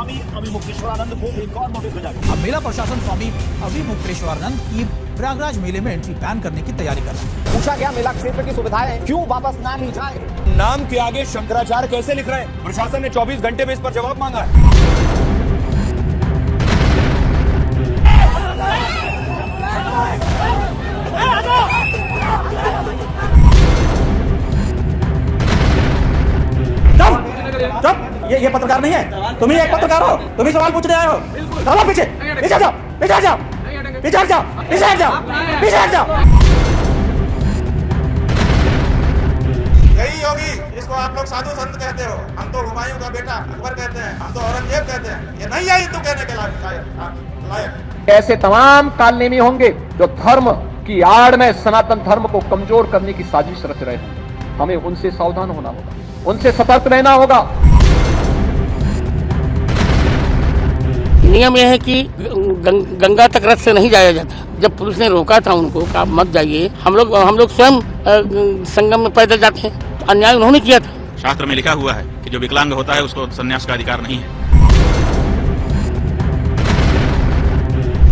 स्वामी अभिमुक्तेश्वरानंद को एक और नोटिस भेजा गया। अब मेला प्रशासन स्वामी अभिमुक्तेश्वरानंद की प्रयागराज मेले में एंट्री बैन करने की तैयारी कर रहा है। पूछा गया मेला क्षेत्र की सुविधाएं क्यों वापस ना ली जाए। नाम के आगे शंकराचार्य कैसे लिख रहे हैं? प्रशासन ने 24 घंटे में इस पर जवाब मांगा है। ये पत्रकार नहीं है, तुम ही एक पत्रकार हो, तुम ही सवाल पूछने आए हो। चलो पीछे पीछे जाओ, पीछे जाओ, पीछे जाओ, पीछे जाओ, पीछे जाओ। यही योगी जिसको आप लोग साधु संत कहते हो, हम तो हुमायूं का बेटा अकबर कहते हैं, हम तो औरंगजेब कहते हैं। ये नहीं है हिंदू कहने के लायक। ऐसे तमाम कालनेमी होंगे जो धर्म की आड़ में सनातन धर्म को कमजोर करने की साजिश रच रहे हैं। हमें उनसे सावधान होना होगा, उनसे सतर्क रहना होगा। नियम यह है कि गंगा तक रथ से नहीं जाया जाता। जब पुलिस ने रोका था उनको कि आप मत जाइए, हम लोग स्वयं संगम में पैदल जाते हैं। तो अन्याय उन्होंने किया था। शास्त्र में लिखा हुआ है कि जो विकलांग होता है उसको संन्यास का अधिकार नहीं है।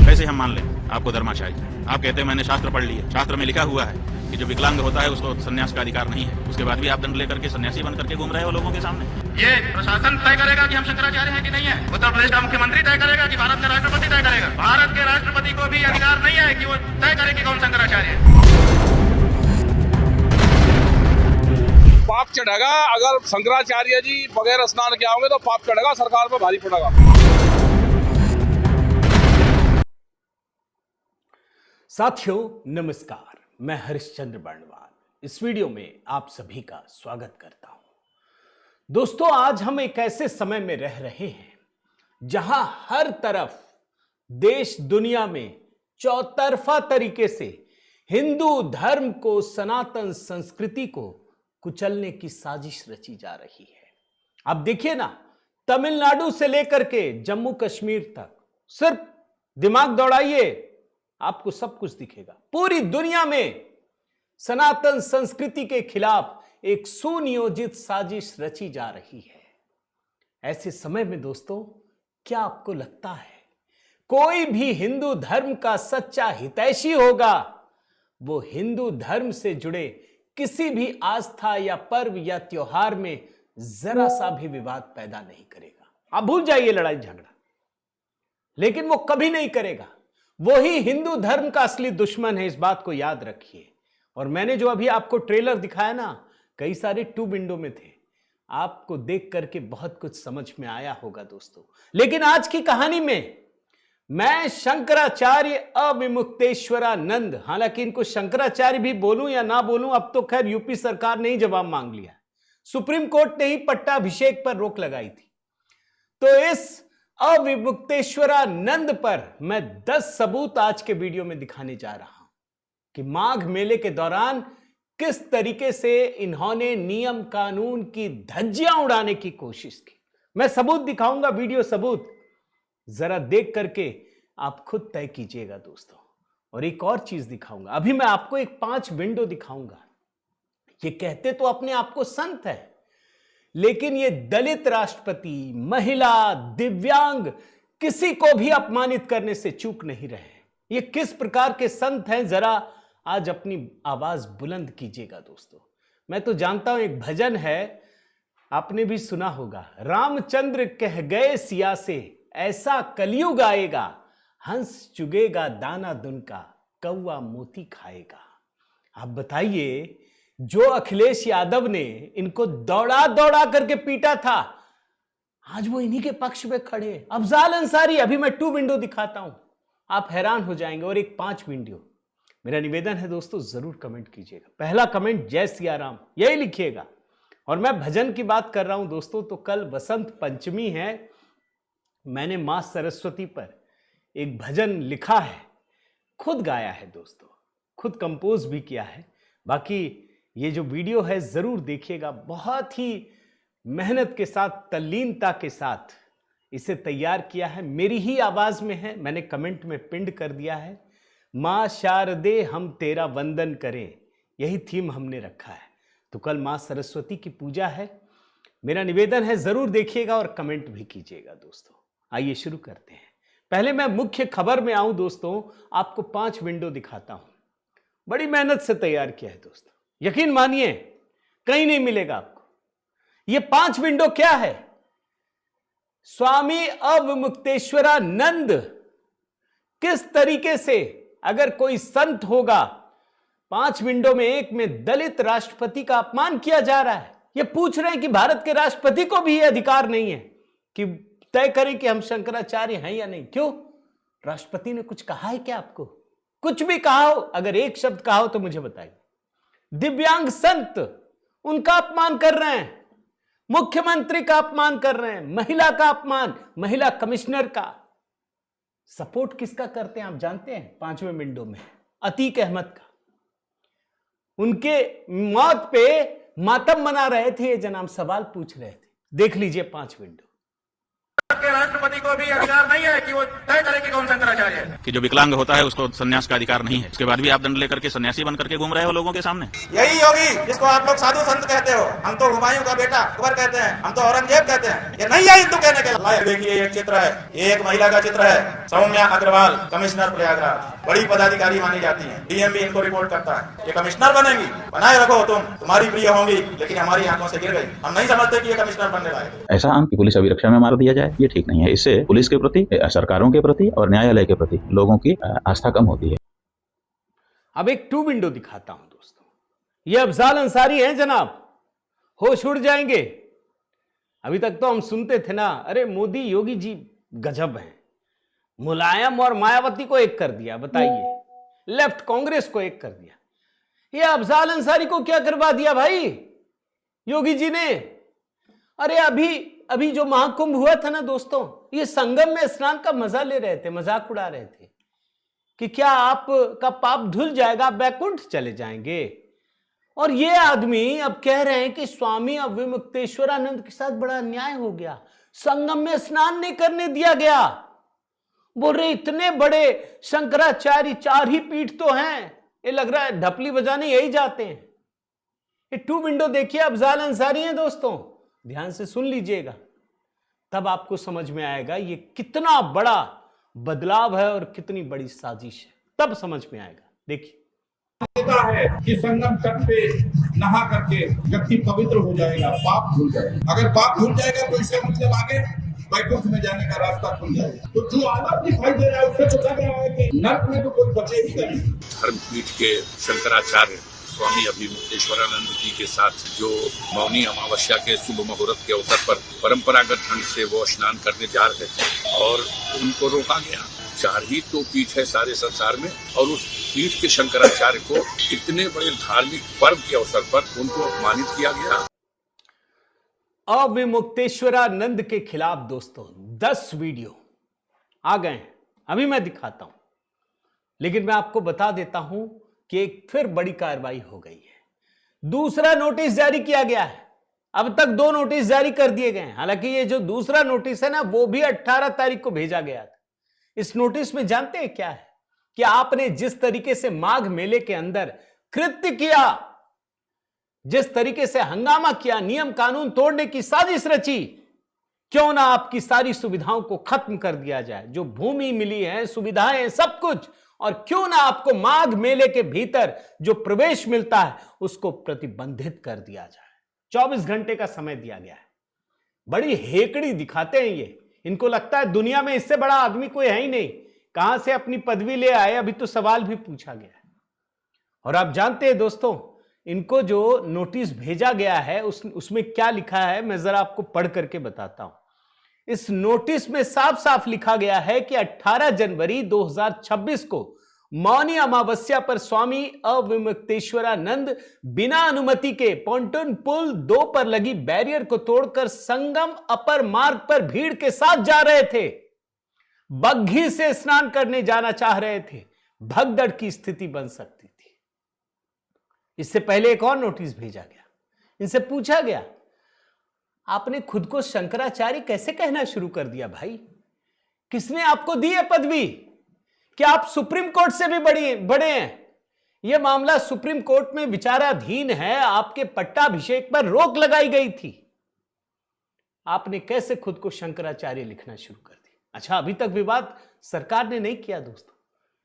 कैसे हम मान लें आपको धर्माचार्य? आप कहते हैं मैंने शास्त्र पढ़ लिया, शास्त्र में लिखा हुआ है कि जो विकलांग होता है उसको संन्यास का अधिकार नहीं है। उसके बाद भी आप दंड लेकर के सन्यासी बन करके घूम रहे हो लोगों के सामने। ये प्रशासन तय करेगा कि हम शंकराचार्य हैं कि नहीं है। उत्तर प्रदेश का मुख्यमंत्री तय करेगा कि भारत का राष्ट्रपति तय करेगा। भारत के राष्ट्रपति को भी अधिकार नहीं है कि वो तय करे कि कौन शंकराचार्य है। पाप चढ़ेगा अगर शंकराचार्य जी बगैर स्नान किया होंगे तो पाप चढ़ेगा, सरकार पर भारी पड़ेगा। साथियों नमस्कार, मैं हरिश्चंद्र बर्णवाल इस वीडियो में आप सभी का स्वागत करता हूं। दोस्तों, आज हम एक ऐसे समय में रह रहे हैं जहां हर तरफ देश दुनिया में चौतरफा तरीके से हिंदू धर्म को, सनातन संस्कृति को कुचलने की साजिश रची जा रही है। अब देखिए ना, तमिलनाडु से लेकर के जम्मू कश्मीर तक सिर्फ दिमाग दौड़ाइए, आपको सब कुछ दिखेगा। पूरी दुनिया में सनातन संस्कृति के खिलाफ एक सुनियोजित साजिश रची जा रही है। ऐसे समय में दोस्तों, क्या आपको लगता है कोई भी हिंदू धर्म का सच्चा हितैषी होगा वो हिंदू धर्म से जुड़े किसी भी आस्था या पर्व या त्योहार में जरा सा भी विवाद पैदा नहीं करेगा? आप भूल जाइए लड़ाई झगड़ा, लेकिन वो कभी नहीं करेगा। वो ही हिंदू धर्म का असली दुश्मन है, इस बात को याद रखिए। और मैंने जो अभी आपको ट्रेलर दिखाया ना, कई सारे 2 विंडो में थे, आपको देख करके बहुत कुछ समझ में आया होगा दोस्तों। लेकिन आज की कहानी में मैं शंकराचार्य अविमुक्तेश्वरानंद, हालांकि इनको शंकराचार्य भी बोलूं या ना बोलूं, अब तो खैर यूपी सरकार ने ही जवाब मांग लिया। सुप्रीम कोर्ट ने ही पट्टाभिषेक पर रोक लगाई थी। तो इस अविमुक्तेश्वरानंद पर मैं 10 सबूत आज के वीडियो में दिखाने जा रहा हूं कि माघ मेले के दौरान किस तरीके से इन्होंने नियम कानून की धज्जियां उड़ाने की कोशिश की। मैं सबूत दिखाऊंगा, वीडियो सबूत, जरा देख करके आप खुद तय कीजिएगा दोस्तों। और एक और चीज दिखाऊंगा, अभी मैं आपको एक 5 विंडो दिखाऊंगा। ये कहते तो अपने आप को संत है, लेकिन ये दलित राष्ट्रपति, महिला, दिव्यांग, किसी को भी अपमानित करने से चूक नहीं रहे। ये किस प्रकार के संत हैं, जरा आज अपनी आवाज बुलंद कीजिएगा दोस्तों। मैं तो जानता हूं एक भजन है, आपने भी सुना होगा, रामचंद्र कह गए सिया से ऐसा कलयुग आएगा, हंस चुगेगा दाना दुन का, कौवा मोती खाएगा। आप बताइए, जो अखिलेश यादव ने इनको दौड़ा दौड़ा करके पीटा था, आज वो इन्हीं के पक्ष में खड़े। अफजाल अंसारी, अभी मैं 2 विंडो दिखाता हूं, आप हैरान हो जाएंगे। और एक 5 विंडो। मेरा निवेदन है दोस्तों, जरूर कमेंट कीजिएगा। पहला कमेंट जय सिया राम, यही लिखिएगा। और मैं भजन की बात कर रहा हूं दोस्तों, तो कल बसंत पंचमी है। मैंने मां सरस्वती पर एक भजन लिखा है, खुद गाया है दोस्तों, खुद कंपोज भी किया है। बाकी ये जो वीडियो है जरूर देखिएगा, बहुत ही मेहनत के साथ, तल्लीनता के साथ इसे तैयार किया है, मेरी ही आवाज में है। मैंने कमेंट में पिंड कर दिया है, मां शारदे हम तेरा वंदन करें, यही थीम हमने रखा है। तो कल मां सरस्वती की पूजा है। मेरा निवेदन है जरूर देखिएगा और कमेंट भी कीजिएगा दोस्तों। आइए शुरू करते हैं। पहले मैं मुख्य खबर में आऊं दोस्तों, आपको 5 विंडो दिखाता हूं। बड़ी मेहनत से तैयार किया है दोस्तों, यकीन मानिए कहीं नहीं मिलेगा आपको। ये 5 विंडो क्या है? स्वामी अवमुक्तेश्वरानंद किस तरीके से, अगर कोई संत होगा, 5 विंडो में एक में दलित राष्ट्रपति का अपमान किया जा रहा है। ये पूछ रहे हैं कि भारत के राष्ट्रपति को भी यह अधिकार नहीं है कि तय करें कि हम शंकराचार्य हैं या नहीं। क्यों? राष्ट्रपति ने कुछ कहा है क्या आपको? कुछ भी कहा हो, अगर एक शब्द कहा हो तो मुझे बताइए। दिव्यांग संत, उनका अपमान कर रहे हैं, मुख्यमंत्री का अपमान कर रहे हैं, महिला का अपमान, महिला कमिश्नर का। सपोर्ट किसका करते हैं आप जानते हैं? 5वें विंडो में अतीक अहमद का। उनके मौत पे मातम मना रहे थे ये जनाब, सवाल पूछ रहे थे। देख लीजिए 5 विंडो। के राष्ट्रपति को भी अधिकार नहीं है कि वो तय करे कि कौन शंकराचार्य है। कि जो विकलांग होता है उसको संन्यास का अधिकार नहीं है, उसके बाद भी आप दंड लेकर के सन्यासी बन करके घूम रहे हो लोगों के सामने। यही योगी जिसको आप लोग साधु संत कहते हो, हम तो हुमायूं का बेटा अकबर कहते हैं, हम तो औरंगजेब कहते हैं। ये नहीं है हिंदू कहने के लायक। देखिए एक चित्र है, एक महिला का चित्र है, सौम्या अग्रवाल, कमिश्नर प्रयागराज, बड़ी पदाधिकारी मानी जाती है। डीएम भी इनको रिपोर्ट करता है। ये कमिश्नर बनेंगी, बनाए रखो तुम, तुम्हारी प्रिय होंगी, लेकिन हमारी आंखों से गिर गई। हम नहीं समझते कि ये कमिश्नर बनने लायक। ऐसा आम की पुलिस अभिरक्षा में मार दिया जाए, ये ठीक नहीं है। इससे पुलिस के प्रति, सरकारों के प्रति और न्यायालय के प्रति लोगों की आस्था कम होती है। अब एक 2 विंडो दिखाता हूं दोस्तों। ये अफजाल अंसारी हैं जनाब, होश उड़ जाएंगे। अभी तक तो हम सुनते थे ना, अरे मोदी योगी जी गजब हैं, मुलायम और मायावती को एक कर दिया, बताइए, लेफ्ट कांग्रेस को एक कर दिया। ये अफजाल अंसारी को क्या करवा दिया भाई योगी जी ने? अरे अभी जो महाकुंभ हुआ था ना दोस्तों, ये संगम में स्नान का मजा ले रहे थे, मजाक उड़ा रहे थे कि क्या आपका पाप धुल जाएगा, आप बैकुंठ चले जाएंगे। और ये आदमी अब कह रहे हैं कि स्वामी अवमुक्तेश्वरानंद के साथ बड़ा अन्याय हो गया, संगम में स्नान नहीं करने दिया गया। बोल रहे इतने बड़े शंकराचार्य, 4 ही पीठ तो हैं, ये लग रहा है ढपली बजाने यही जाते हैं। ये 2 विंडो देखिए, अफजाल अंसारी हैं दोस्तों, ध्यान से सुन लीजिएगा, तब आपको समझ में आएगा ये कितना बड़ा बदलाव है और कितनी बड़ी साजिश है, तब समझ में आएगा। देखिए है कि संगम तट पे नहा करके व्यक्ति पवित्र हो जाएगा, पाप धुल जाएगा। अगर पाप धुल जाएगा तो इसका मतलब आगे वैकुंठ में जाने का रास्ता खुल जाएगा। तो जो आदत दिखाई दे रहा है उससे तो लग रहा है कि नर्क में तो कोई बचे ही नहीं। धर्मपीठ के शंकराचार्य स्वामी अवमुक्तेश्वरानंद जी के साथ जो मौनी अमावस्या के शुभ मुहूर्त के अवसर पर परंपरागत ढंग से वो स्नान करने जा रहे थे और उनको रोका गया। 4 ही तो पीठ है सारे संसार में, और उस पीठ के शंकराचार्य को इतने बड़े धार्मिक पर्व के अवसर पर उनको अपमानित किया गया। अवमुक्तेश्वरानंद के खिलाफ दोस्तों 10 वीडियो आ गए हैं, अभी मैं दिखाता हूं, लेकिन मैं आपको बता देता हूं कि एक फिर बड़ी कार्रवाई हो गई है। दूसरा नोटिस जारी किया गया है। अब तक 2 नोटिस जारी कर दिए गए हैं, हालांकि ये जो दूसरा नोटिस है ना, वो भी 18 तारीख को भेजा गया था। इस नोटिस में जानते हैं क्या है? कि आपने जिस तरीके से माघ मेले के अंदर कृत्य किया, जिस तरीके से हंगामा किया, नियम कानून तोड़ने की साजिश रची, क्यों ना आपकी सारी सुविधाओं को खत्म कर दिया जाए, जो भूमि मिली है, सुविधाएं, सब कुछ, और क्यों ना आपको माघ मेले के भीतर जो प्रवेश मिलता है उसको प्रतिबंधित कर दिया जाए। 24 घंटे का समय दिया गया है। बड़ी हेकड़ी दिखाते हैं ये, इनको लगता है दुनिया में इससे बड़ा आदमी कोई है ही नहीं, कहां से अपनी पदवी ले आए, अभी तो सवाल भी पूछा गया है। और आप जानते हैं दोस्तों, इनको जो नोटिस भेजा गया है उसमें क्या लिखा है, मैं जरा आपको पढ़ करके बताता हूं। इस नोटिस में साफ साफ लिखा गया है कि 18 जनवरी 2026 को मौनी अमावस्या पर स्वामी अवमुक्तेश्वरानंद बिना अनुमति के पॉन्टून पुल 2 पर लगी बैरियर को तोड़कर संगम अपर मार्ग पर भीड़ के साथ जा रहे थे। बग्घी से स्नान करने जाना चाह रहे थे। भगदड़ की स्थिति बन सकती थी। इससे पहले एक और नोटिस भेजा गया। इनसे पूछा गया, आपने खुद को शंकराचार्य कैसे कहना शुरू कर दिया भाई? किसने आपको दी है पदवी? क्या आप सुप्रीम कोर्ट से भी बड़े हैं? यह मामला सुप्रीम कोर्ट में विचाराधीन है। आपके पट्टाभिषेक पर रोक लगाई गई थी। आपने कैसे खुद को शंकराचार्य लिखना शुरू कर दिया? अच्छा, अभी तक विवाद सरकार ने नहीं किया दोस्तों,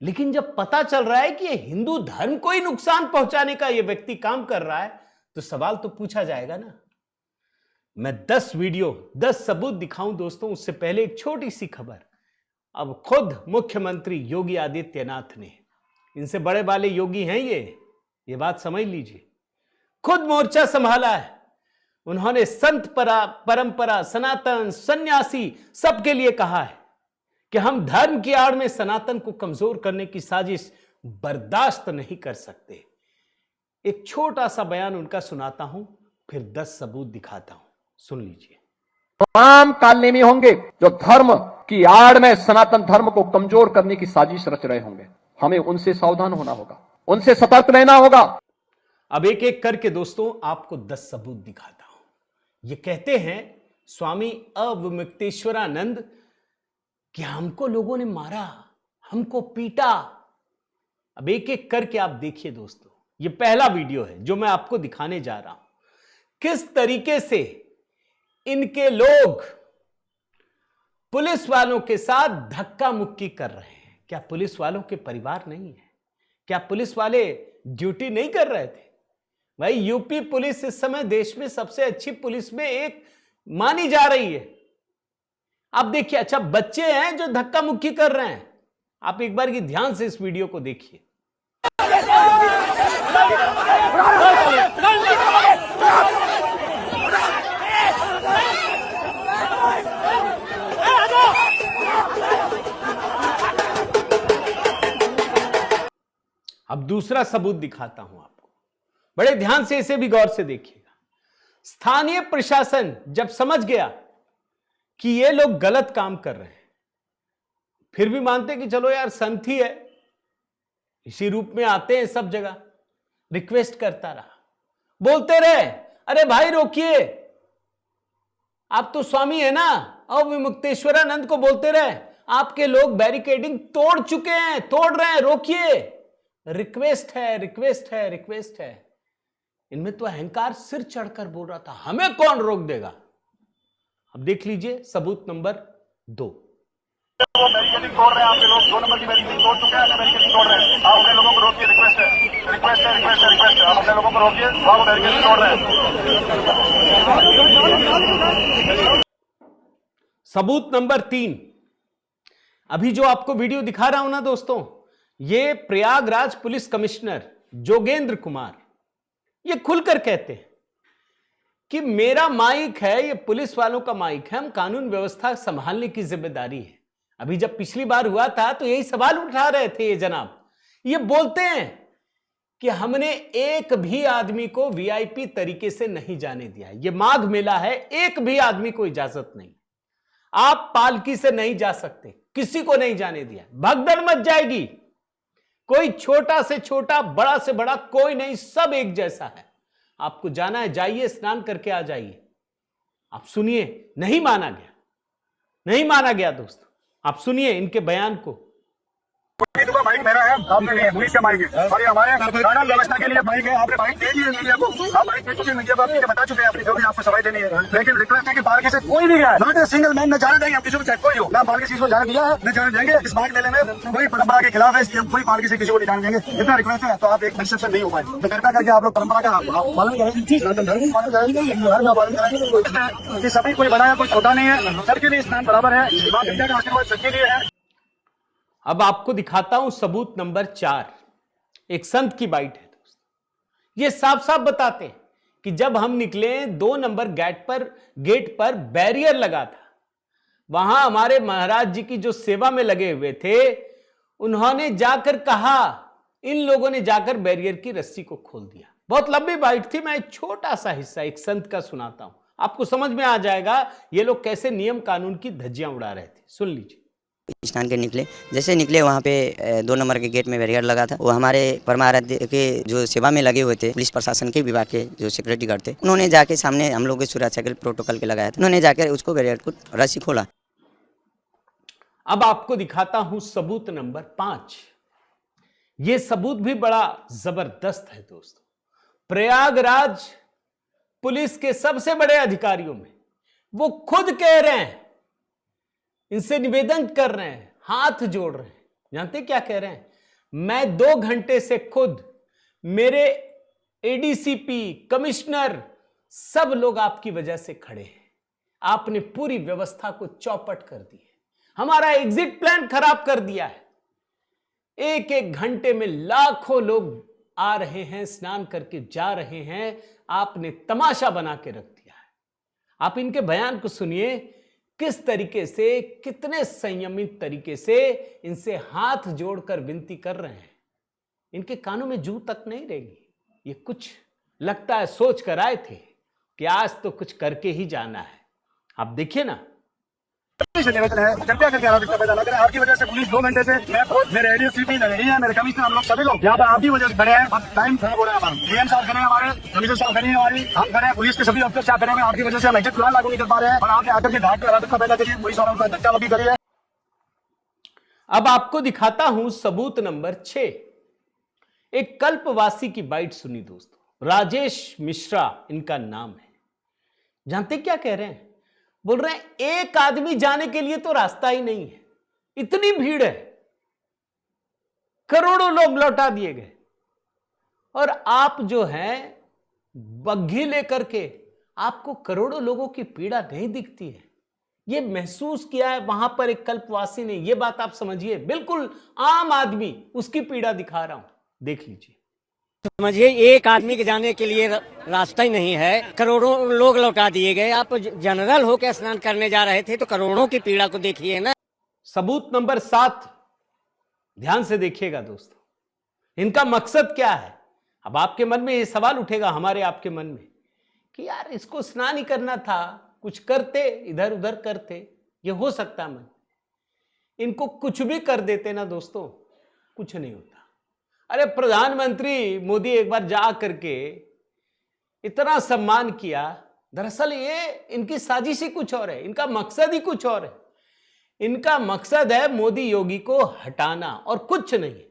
लेकिन जब पता चल रहा है कि ये हिंदू धर्म को ही नुकसान पहुंचाने का ये व्यक्ति काम कर रहा है, तो सवाल तो पूछा जाएगा ना। मैं 10 वीडियो 10 सबूत दिखाऊं दोस्तों, उससे पहले एक छोटी सी खबर। अब खुद मुख्यमंत्री योगी आदित्यनाथ ने, इनसे बड़े वाले योगी हैं ये बात समझ लीजिए, खुद मोर्चा संभाला है। उन्होंने संत परंपरा, सनातन, सन्यासी सबके लिए कहा है कि हम धर्म की आड़ में सनातन को कमजोर करने की साजिश बर्दाश्त नहीं कर सकते। एक छोटा सा बयान उनका सुनाता हूं, फिर 10 सबूत दिखाता हूं, सुन लीजिए। तमाम कालनेमी होंगे जो धर्म की आड़ में सनातन धर्म को कमजोर करने की साजिश रच रहे होंगे। हमें उनसे सावधान होना होगा, उनसे सतर्क रहना होगा। अब एक एक करके दोस्तों आपको 10 सबूत दिखाता हूं। ये कहते हैं स्वामी अवमुक्तेश्वरानंद कि हमको लोगों ने मारा, हमको पीटा। अब एक एक करके आप देखिए दोस्तों, ये पहला वीडियो है जो मैं आपको दिखाने जा रहा हूं, किस तरीके से इनके लोग पुलिस वालों के साथ धक्का मुक्की कर रहे हैं। क्या पुलिस वालों के परिवार नहीं है? क्या पुलिस वाले ड्यूटी नहीं कर रहे थे? भाई, यूपी पुलिस इस समय देश में सबसे अच्छी पुलिस में एक मानी जा रही है। आप देखिए, अच्छा बच्चे हैं जो धक्का मुक्की कर रहे हैं। आप एक बार की ध्यान से इस वीडियो को देखिए। अब दूसरा सबूत दिखाता हूं आपको, बड़े ध्यान से इसे भी गौर से देखिएगा। स्थानीय प्रशासन जब समझ गया कि ये लोग गलत काम कर रहे हैं, फिर भी मानते कि चलो यार संत ही है, इसी रूप में आते हैं सब जगह, रिक्वेस्ट करता रहा, बोलते रहे, अरे भाई रोकिए, आप तो स्वामी है ना, अवमुक्तेश्वरानंद को बोलते रहे, आपके लोग बैरिकेडिंग तोड़ चुके हैं, तोड़ रहे हैं, रोकिए, रिक्वेस्ट है, रिक्वेस्ट है, रिक्वेस्ट है। इनमें तो अहंकार सिर चढ़कर बोल रहा था, हमें कौन रोक देगा। अब देख लीजिए सबूत नंबर 2। बैरिकेडिंग तोड़ रहे हैं आपके लोग, 2 नंबर की बैरिकेडिंग तोड़ चुके हैं, बैरिकेडिंग तोड़ रहे हैं, आप अपने लोगों को रोकिए, रिक्वेस्ट है, रिक्वेस्ट है, रिक्वेस्ट है, रिक्वेस्ट है, आप अपने लोगों को रोकिए, आप बैरिकेडिंग तोड़ रहे हैं। सबूत नंबर 3, अभी जो आपको वीडियो दिखा रहा हूं ना दोस्तों, ये प्रयागराज पुलिस कमिश्नर जोगेंद्र कुमार ये खुलकर कहते हैं कि मेरा माइक है, ये पुलिस वालों का माइक है, हम कानून व्यवस्था संभालने की जिम्मेदारी है। अभी जब पिछली बार हुआ था तो यही सवाल उठा रहे थे ये जनाब। ये बोलते हैं कि हमने एक भी आदमी को वीआईपी तरीके से नहीं जाने दिया। ये माघ मेला है, एक भी आदमी को इजाजत नहीं, आप पालकी से नहीं जा सकते, किसी को नहीं जाने दिया, भगदड़ मच जाएगी, कोई छोटा से छोटा, बड़ा से बड़ा कोई नहीं, सब एक जैसा है। आपको जाना है, जाइए, स्नान करके आ जाइए। आप सुनिए, नहीं माना गया, नहीं माना गया दोस्तों। आप सुनिए इनके बयान को। माइक मेरा है, आपके लिए पुलिस का माइक है, और ये हमारे कानून व्यवस्था के लिए माइक है। आपने माइक दे दिए मीडिया को, आप माइक दे चुके, मीडिया को आप बता चुके हैं, अपनी जो भी आपको सफाई देनी है। लेकिन रिक्वेस्ट है कि पालकी से कोई भी गया है, नॉट ए सिंगल मैन, न जाने देंगे हम किसी को, चाहे कोई हो, ना पालकी किसी को जाने दिया है, न जाने देंगे। इस माइक मेले में कोई परंपरा के खिलाफ है, इसलिए कोई पालकी से किसी को नहीं जाने देंगे। इतना रिक्वेस्ट है, तो आप एक एक्सेप्शन नहीं हो पाए, तो कृपया करके आप लोग परंपरा का पालन करें। कि सभी कोई बड़ा है, कोई छोटा नहीं है, सबके लिए स्थान बराबर है, मां गंगा का आशीर्वाद सबके लिए है। अब आपको दिखाता हूं सबूत नंबर 4, एक संत की बाइट है दोस्त। ये साफ साफ बताते हैं कि जब हम निकले 2 नंबर गेट पर बैरियर लगा था, वहां हमारे महाराज जी की जो सेवा में लगे हुए थे, उन्होंने जाकर कहा, इन लोगों ने जाकर बैरियर की रस्सी को खोल दिया। बहुत लंबी बाइट थी, मैं एक छोटा सा हिस्सा एक संत का सुनाता हूं, आपको समझ में आ जाएगा ये लोग कैसे नियम कानून की धज्जियां उड़ा रहे थे। सुन लीजिए। स्नान के निकले, जैसे निकले वहाँ पे 2 नंबर के गेट में बैरियर लगा था। वो हमारे परमाराध्य के जो सेवा में लगे हुए थे, पुलिस प्रशासन के विभाग के जो सिक्योरिटी गार्ड थे, उन्होंने जाके सामने हम लोग के सुरक्षा के प्रोटोकॉल के लगाया था, उन्होंने जाकर उसको बैरियर को रस्सी खोला। अब आपको दिखाता हूं सबूत नंबर 5। ये सबूत भी बड़ा जबरदस्त है दोस्तों। प्रयागराज पुलिस के सबसे बड़े अधिकारियों में वो खुद कह रहे हैं इनसे निवेदन कर रहे हैं, हाथ जोड़ रहे हैं। जानते क्या कह रहे हैं? मैं 2 घंटे से खुद, मेरे एडीसीपी, कमिश्नर, सब लोग आपकी वजह से खड़े हैं। आपने पूरी व्यवस्था को चौपट कर दी है, हमारा एग्जिट प्लान खराब कर दिया है। एक एक घंटे में लाखों लोग आ रहे हैं, स्नान करके जा रहे हैं। आपने तमाशा बना के रख दिया है। आप इनके बयान को सुनिए, किस तरीके से, कितने संयमित तरीके से इनसे हाथ जोड़कर विनती कर रहे हैं। इनके कानों में जू तक नहीं रहेगी। ये कुछ लगता है सोच कर आए थे कि आज तो कुछ करके ही जाना है। आप देखिए ना, निवेदन है, कृपया करके पैदा लग रहा है। आपकी वजह से पुलिस 2 घंटे से, मैं खुद, मेरे एडीसीपी नहीं है, मेरे कमिश्नर, हम लोग सभी लोग यहाँ पर आपकी वजह से खड़े हैं। अब टाइम खराब हो रहा है हमारा। डीएम साहब खड़े हैं, हमारे कमिश्नर साहब खड़े हैं, हमारी हम खड़े हैं, पुलिस के सभी अफसर साहब खड़े हैं। आपकी वजह से हम एग्जिट प्लान लागू नहीं कर पा रहे हैं और आपने आकर के घाट पर अराजकता पैदा करी है। पुलिस वालों का धक्का लगी करी है। अब आपको दिखाता हूं सबूत नंबर 6। एक कल्पवासी की बाइट सुनी दोस्तों। राजेश मिश्रा इनका नाम है। जानते क्या कह रहे हैं? बोल रहे हैं एक आदमी जाने के लिए तो रास्ता ही नहीं है, इतनी भीड़ है, करोड़ों लोग लौटा दिए गए। और आप जो हैं बग्घी लेकर के, आपको करोड़ों लोगों की पीड़ा नहीं दिखती है। ये महसूस किया है वहां पर एक कल्पवासी ने। ये बात आप समझिए, बिल्कुल आम आदमी, उसकी पीड़ा दिखा रहा हूं, देख लीजिए। समझिए, एक आदमी के जाने के लिए रास्ता ही नहीं है, करोड़ों लोग लौटा दिए गए। आप जनरल होकर स्नान करने जा रहे थे तो करोड़ों की पीड़ा को देखिए ना। सबूत नंबर 7, ध्यान से देखिएगा दोस्तों। इनका मकसद क्या है? अब आपके मन में ये सवाल उठेगा, हमारे आपके मन में, कि यार इसको स्नान ही करना था, कुछ करते, इधर उधर करते, ये हो सकता मन। इनको कुछ भी कर देते ना दोस्तों, कुछ नहीं होता। अरे प्रधानमंत्री मोदी एक बार जा करके इतना सम्मान किया। दरअसल ये इनकी साजिश ही कुछ और है, इनका मकसद ही कुछ और है। इनका मकसद है मोदी योगी को हटाना और कुछ नहीं।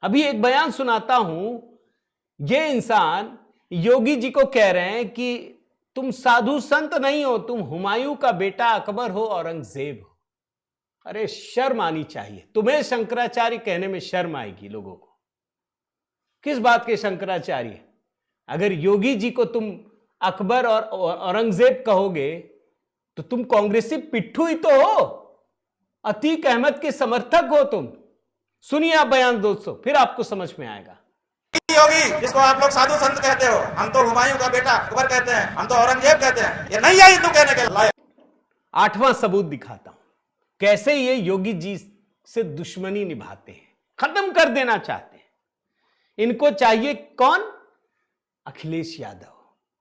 अभी एक बयान सुनाता हूं। ये इंसान योगी जी को कह रहे हैं कि तुम साधु संत नहीं हो, तुम हुमायूं का बेटा अकबर हो, औरंगजेब हो। अरे शर्म आनी चाहिए तुम्हें। शंकराचार्य कहने में शर्म आएगी लोगों को। किस बात के शंकराचार्य? अगर योगी जी को तुम अकबर और औरंगजेब कहोगे तो तुम कांग्रेसी पिट्ठू ही तो हो, अतीक अहमद के समर्थक हो तुम। सुनिए आप बयान दोस्तों, फिर आपको समझ में आएगा। योगी जिसको आप लोग साधु संत कहते हो, हम तो हुमायूं का बेटा अकबर कहते हैं, हम तो औरंगजेब कहते हैं, ये नहीं है हिंदू कहने के लायक। 8वां सबूत दिखाता हूं, कैसे ये योगी जी से दुश्मनी निभाते हैं, खत्म कर देना चाहते हैं। इनको चाहिए कौन? अखिलेश यादव,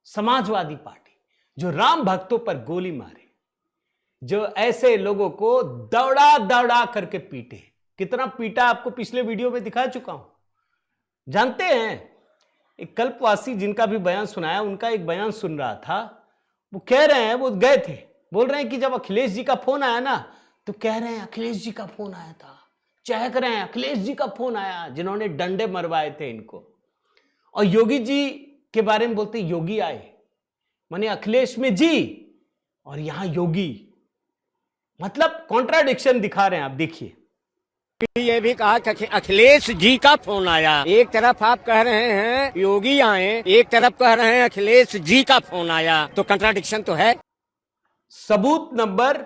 समाजवादी पार्टी, जो राम भक्तों पर गोली मारे, जो ऐसे लोगों को दौड़ा दौड़ा करके पीटे। कितना पीटा आपको पिछले वीडियो में दिखा चुका हूं। जानते हैं, एक कल्पवासी जिनका भी बयान सुनाया, उनका एक बयान सुन रहा था। वो कह रहे हैं, वो गए थे, बोल रहे हैं कि जब अखिलेश जी का फोन आया ना, तो कह रहे हैं अखिलेश जी का फोन आया था, चहक रहे हैं अखिलेश जी का फोन आया, जिन्होंने डंडे मरवाए थे इनको। और योगी जी के बारे में बोलते योगी आए, माने अखिलेश में जी और यहां योगी, मतलब कॉन्ट्राडिक्शन दिखा रहे हैं। आप देखिए, ये भी कहा कि अखिलेश जी का फोन आया। एक तरफ आप कह रहे हैं योगी आए, एक तरफ कह रहे हैं अखिलेश जी का फोन आया, तो कंट्राडिक्शन तो है। सबूत नंबर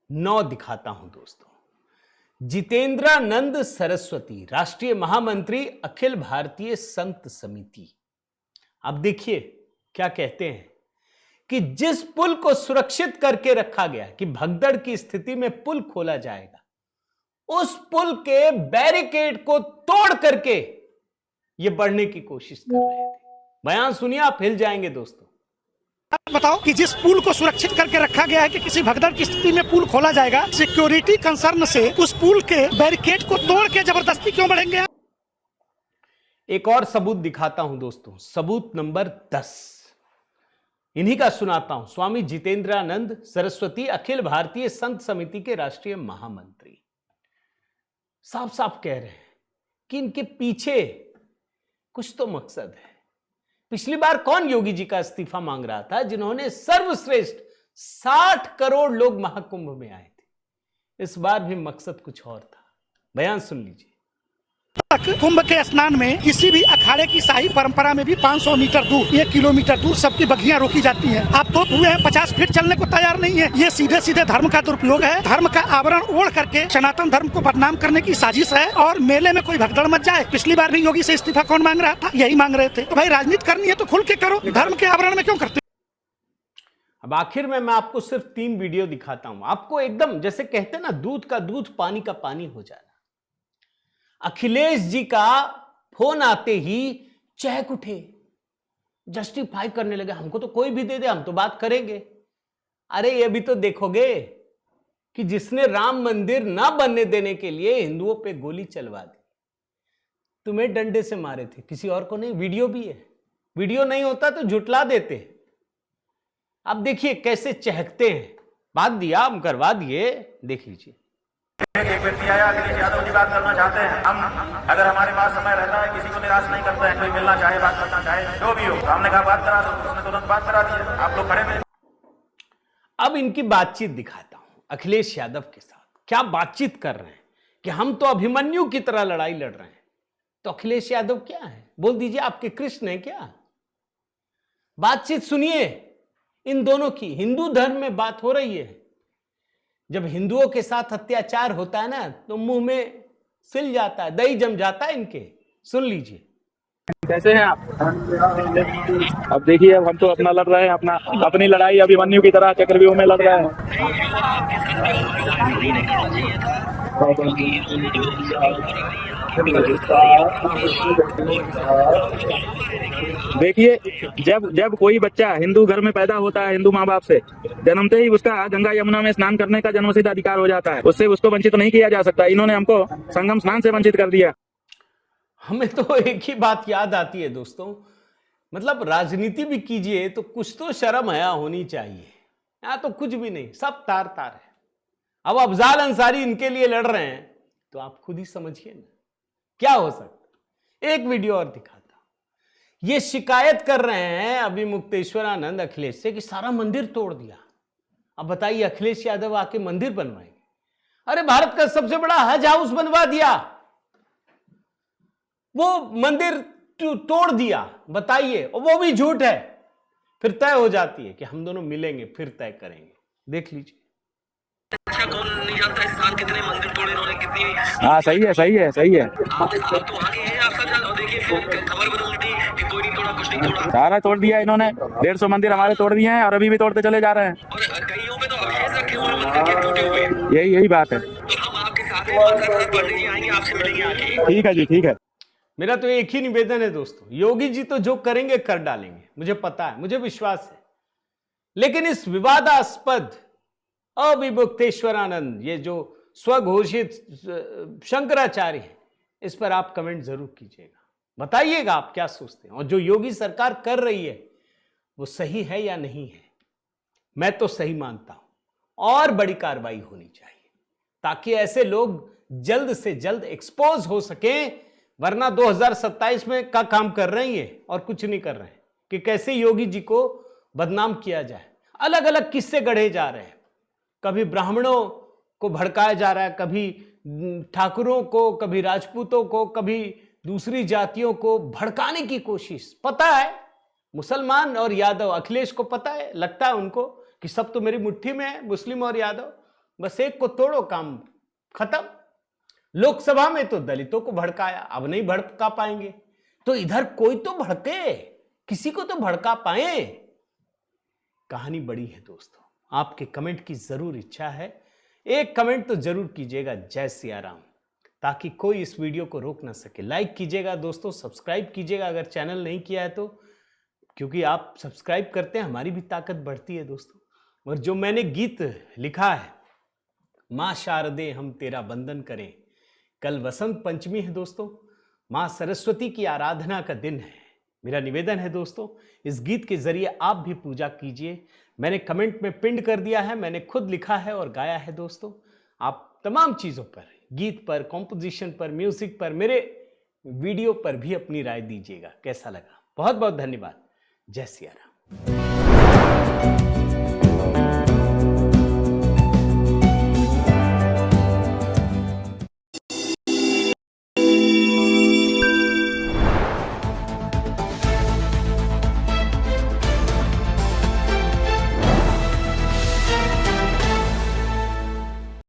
9 दिखाता हूं दोस्तों। जितेंद्रानंद सरस्वती, राष्ट्रीय महामंत्री, अखिल भारतीय संत समिति। अब देखिए क्या कहते हैं कि जिस पुल को सुरक्षित करके रखा गया कि भगदड़ की स्थिति में पुल खोला जाएगा, उस पुल के बैरिकेड को तोड़ करके ये बढ़ने की कोशिश कर रहे थे। बयान सुनिए, आप हिल जाएंगे दोस्तों। आप बताओ कि जिस पुल को सुरक्षित करके रखा गया है कि किसी भगदड़ की स्थिति में पुल खोला जाएगा, सिक्योरिटी कंसर्न से उस पुल के बैरिकेड को तोड़ के जबरदस्ती क्यों बढ़ेंगे? एक और सबूत दिखाता हूं दोस्तों, सबूत नंबर 10 इन्हीं का सुनाता हूं। स्वामी जितेंद्रानंद सरस्वती, अखिल भारतीय संत समिति के राष्ट्रीय महामंत्री, साफ साफ कह रहे हैं कि इनके पीछे कुछ तो मकसद है। पिछली बार कौन योगी जी का इस्तीफा मांग रहा था, जिन्होंने सर्वश्रेष्ठ 60 करोड़ लोग महाकुंभ में आए थे। इस बार भी मकसद कुछ और था। बयान सुन लीजिए। कुंभ के स्नान में किसी भी अखाड़े की शाही परंपरा में भी 500 मीटर दूर, 1 किलोमीटर दूर सबकी बग्घियां रोकी जाती हैं। आप तो हुए हैं 50 फीट चलने को तैयार नहीं है। ये सीधे सीधे धर्म का दुरुपयोग है। धर्म का आवरण ओढ़ करके सनातन धर्म को बदनाम करने की साजिश है। और मेले में कोई भगदड़ मच जाए। पिछली बार भी योगी से इस्तीफा कौन मांग रहा था? यही मांग रहे थे। तो भाई राजनीति करनी है तो खुल के करो, धर्म के आवरण में क्यों करते? अब आखिर में मैं आपको सिर्फ 3 वीडियो दिखाता हूं, आपको एकदम जैसे कहते हैं ना, दूध का दूध पानी का पानी हो जाना। अखिलेश जी का फोन आते ही चहक उठे, जस्टिफाई करने लगे, हमको तो कोई भी दे दे, हम तो बात करेंगे। अरे ये भी तो देखोगे कि जिसने राम मंदिर ना बनने देने के लिए हिंदुओं पे गोली चलवा दी, तुम्हें डंडे से मारे थे, किसी और को नहीं। वीडियो भी है, वीडियो नहीं होता तो झुटला देते। अब देखिए कैसे चहकते हैं। बात दिया, हम करवा दिए, देख लीजिए। एक व्यक्ति आया, अखिलेश यादव जी बात करना चाहते हैं। हम अगर हमारे पास समय रहता है, किसी को निराश नहीं करते हैं, कोई मिलना चाहे, बात करना चाहे, जो भी हो, तो हमने कहा बात करा दो, उसने तुरंत बात करा दी। आप लोग खड़े थे। अब इनकी बातचीत दिखाता हूं अखिलेश यादव के साथ, क्या बातचीत कर रहे हैं कि हम तो अभिमन्यु की तरह लड़ाई लड़ रहे हैं। तो अखिलेश यादव क्या है, बोल दीजिए, आपके कृष्ण है क्या? बातचीत सुनिए इन दोनों की। हिंदू धर्म में बात हो रही है। जब हिंदुओं के साथ अत्याचार होता है ना, तो मुंह में सिल जाता है, दही जम जाता है इनके। सुन लीजिए। कैसे हैं आप? अब देखिए, अब हम तो अपना लड़ रहे हैं, अपनी लड़ाई अभिमन्यु की तरह चक्रव्यूह में लड़ रहे हैं। देखिए, जब कोई बच्चा हिंदू घर में पैदा होता है, हिंदू माँ बाप से जन्मते ही उसका गंगा यमुना में स्नान करने का जन्मसिद्ध अधिकार हो जाता है। उससे उसको वंचित नहीं किया जा सकता। इन्होंने हमको संगम स्नान से वंचित कर दिया। हमें तो एक ही बात याद आती है दोस्तों, मतलब राजनीति भी कीजिए तो कुछ तो शर्म हया होनी चाहिए। यहां तो कुछ भी नहीं, सब तार तार है। अब अफजाल अंसारी इनके लिए लड़ रहे हैं, तो आप खुद ही समझिए ना क्या हो सकता। एक वीडियो और दिखाता। ये शिकायत कर रहे हैं अभी मुक्तेश्वरानंद अखिलेश से कि सारा मंदिर तोड़ दिया। अब बताइए, अखिलेश यादव आके मंदिर बनवाएंगे? अरे भारत का सबसे बड़ा हज हाउस बनवा दिया, वो मंदिर तोड़ दिया। बताइए, और वो भी झूठ है। फिर तय हो जाती है कि हम दोनों मिलेंगे, फिर तय करेंगे। देख लीजिए। अच्छा, कौन नहीं जानता इस साल कितने मंदिर तोड़े इन्होंने, कितनी। हाँ, सही है, सही है, सही है। आप तो आगे हैं, आपका क्या? और देखिए फिर खबर बदल उल्टी कि कोई नहीं तोड़ा, कुछ नहीं तोड़ा। सारा तोड़ दिया इन्होंने। 150 मंदिर हमारे तोड़ दिए हैं और अभी भी तोड़ते चले जा रहे हैं। और कईयों पे तो अवशेष रखे हुए मंदिर के टूटे हुए। यही बात है। तो हम आपके साथ हैं, पंडित जी आएंगे, आपसे मिलेंगे आके। ठीक है जी, ठीक है। मेरा तो एक ही निवेदन है दोस्तों, योगी जी तो जो करेंगे कर डालेंगे, मुझे पता है, मुझे विश्वास है। लेकिन इस विवादास्पद अविमुक्तेश्वरानंद, ये जो स्वघोषित शंकराचार्य है, इस पर आप कमेंट जरूर कीजिएगा, बताइएगा आप क्या सोचते हैं। और जो योगी सरकार कर रही है वो सही है या नहीं है? मैं तो सही मानता हूं, और बड़ी कार्रवाई होनी चाहिए ताकि ऐसे लोग जल्द से जल्द एक्सपोज हो सकें। वरना 2027 में का काम कर रहे हैं ये, और कुछ नहीं कर रहे हैं कि कैसे योगी जी को बदनाम किया जाए। अलग अलग किस्से गढ़े जा रहे हैं, कभी ब्राह्मणों को भड़काया जा रहा है, कभी ठाकुरों को, कभी राजपूतों को, कभी दूसरी जातियों को भड़काने की कोशिश। पता है मुसलमान और यादव, अखिलेश को पता है, लगता है उनको कि सब तो मेरी मुट्ठी में है, मुस्लिम और यादव, बस एक को तोड़ो काम खत्म। लोकसभा में तो दलितों को भड़काया, अब नहीं भड़का पाएंगे, तो इधर कोई तो भड़के, किसी को तो भड़का पाए। कहानी बड़ी है दोस्तों, आपके कमेंट की जरूर इच्छा है। एक कमेंट तो जरूर कीजिएगा, जय सिया राम, ताकि कोई इस वीडियो को रोक ना सके। लाइक कीजिएगा दोस्तों, सब्सक्राइब कीजिएगा अगर चैनल नहीं किया है तो, क्योंकि आप सब्सक्राइब करते हैं हमारी भी ताकत बढ़ती है दोस्तों। और जो मैंने गीत लिखा है, माँ शारदे हम तेरा बंदन करें, कल वसंत पंचमी है दोस्तों, माँ सरस्वती की आराधना का दिन है। मेरा निवेदन है दोस्तों, इस गीत के जरिए आप भी पूजा कीजिए। मैंने कमेंट में पिन कर दिया है, मैंने खुद लिखा है और गाया है दोस्तों। आप तमाम चीज़ों पर, गीत पर, कॉम्पोजिशन पर, म्यूजिक पर, मेरे वीडियो पर भी अपनी राय दीजिएगा, कैसा लगा। बहुत बहुत धन्यवाद। जय सिया राम।